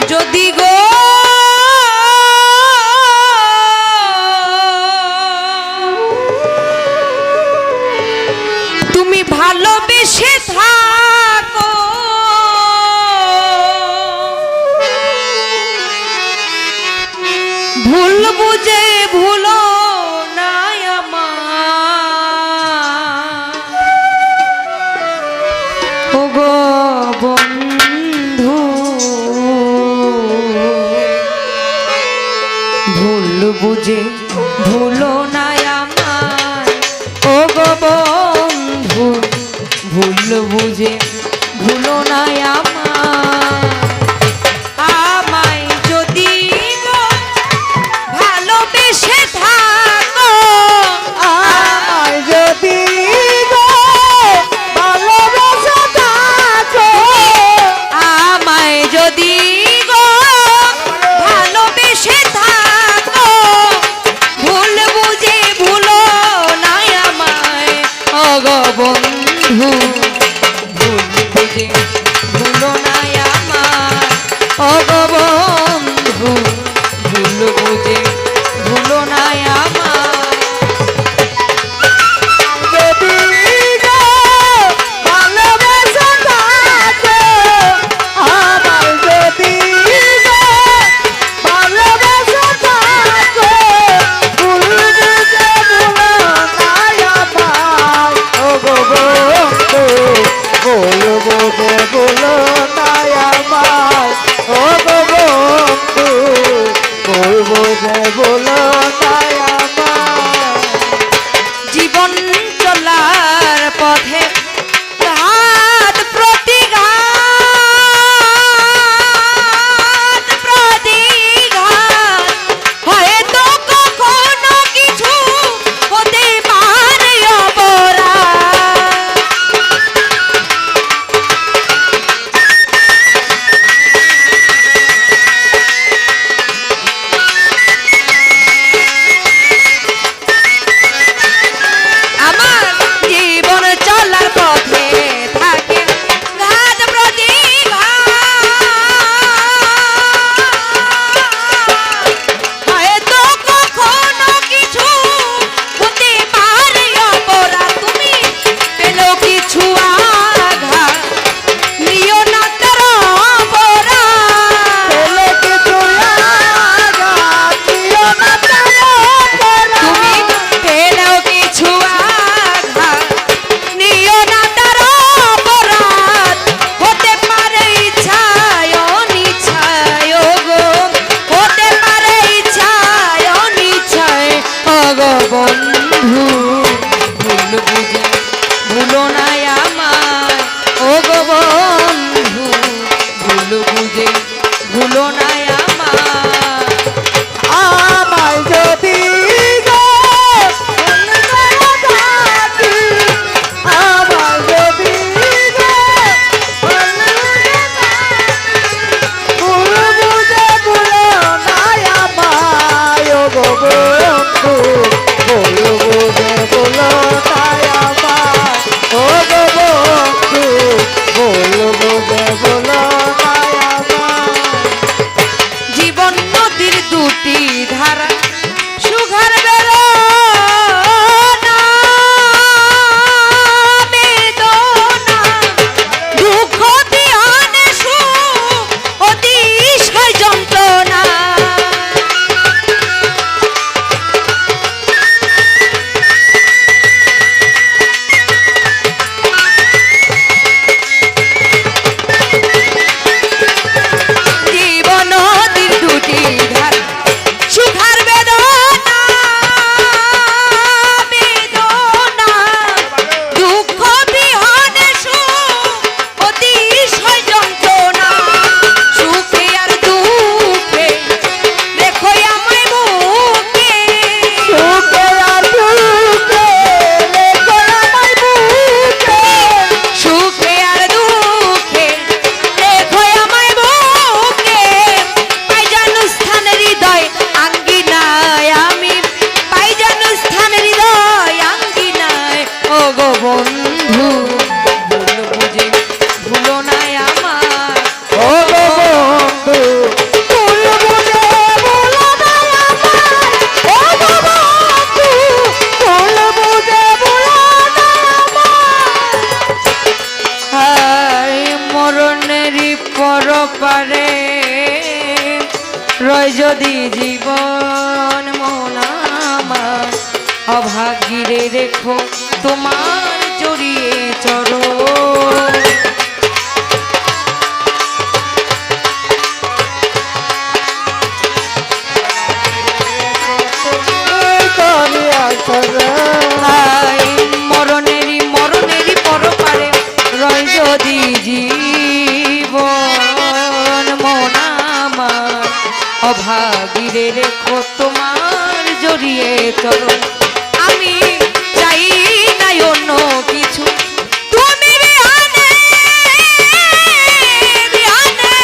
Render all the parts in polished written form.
যদি গো তুমি ভালোবেসে থাকো ভুল বুঝে ভুলো না আমার ওগো বন্ধু ভুল বুঝে ভুলো না আমার ওগো বন্ধু ভুল বুঝে ভুলো না আমার আমায় যদি গো ভালোবেসে থাকো আমায় যদি গো ভালোবেসে থাকো আমায় যদি গো ভালোবেসে থাকো ভুল বুঝে ভুলো না আমায় ওগো বন্ধু ভুল বুঝে ভুলো না আমায় ওগো বন্ধু ভুল বুঝে ভুলো না আমায় যদি গো ভালোবেসে থাকো আমায় যদি গো ভালোবেসে থাকো ভুল বুঝে ভুলো না আমায় ওগো বন্ধু ভুল বুঝে ভুলো না আমায় ওগো বন্ধু ভুল বুঝে ভুলো না আমায় জীবন চলার পথে ঘাত প্রতিঘাত প্রতিঘাত হয়তো কখনো কিছু হতে পারে অপরাধ আমার জীবন চলার পথে থাকে ঘাত প্রতিঘাত হয়তো কখনো কিছু হতে পারে অপরাধ তুমি পেলো কিছু আঘাত নিও না তার অপরাধ পেলে কিছু আঘাত দিও না তার অপরাধ। তুমি পেলেও কিছু আঘাত নিও না তার অপরাধ হতে পারে ইচ্ছায় অনিচ্ছায় ওগো হতে পারে ইচ্ছায় অনিচ্ছায় ওগো বন্ধু ভুল বুঝে ভুলো না আমায় ওগো বন্ধু ভুল বুঝে ভুলো না আমায় আমায় যদি গো ভালোবেসে থাকি, আমায় যদি গো ভালোবেসে থাকি, ভুল বুঝে ভুলো না আমায় ওগো বন্ধু ভুল বুঝে ভুলো না আমায় ওগো বন্ধু ভুল বুঝে ভুলো না আমায় পরপারে রয় যদি জীবন মন আমার অভাগীরে রেখো তোমার জড়িয়ে চরণ। আই মরণেরই মরণেরই পরপারে রয় যদি জীবন মন আমার অভাগীরে রেখো তোমার জড়িয়ে চরণ। আমি চাই না অন্য কিছু, তুমি বিহানে বিহানে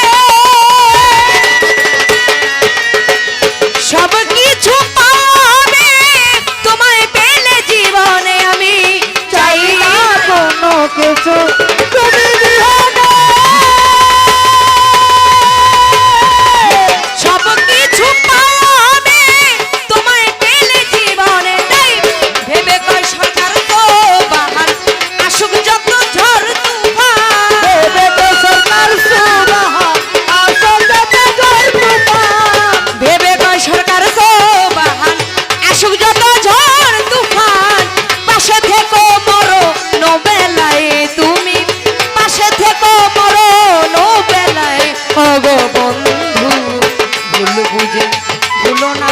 সব কিছু পাবে তোমায় পেলে জীবনে। আমি চাই না কোনো কিছু তুমি বিহানে সব কিছু পাবে তোমায় পেলে জীবনে। তাই ভেবে কয় সরকার তো বাহার আসুক যত ঝড় তুফান। দেবে তো সরকার সুবাহা আসল যাতে জয় তুফান। ভেবে কয় সরকার তো বাহার আসুক যত ঝড় তুফান। পাশে থেকো মরো নোবেলায় তুমি, পাশে থেকো মরো নোবেলায়। ওগো বন্ধু ভুল বুঝে ভুলো না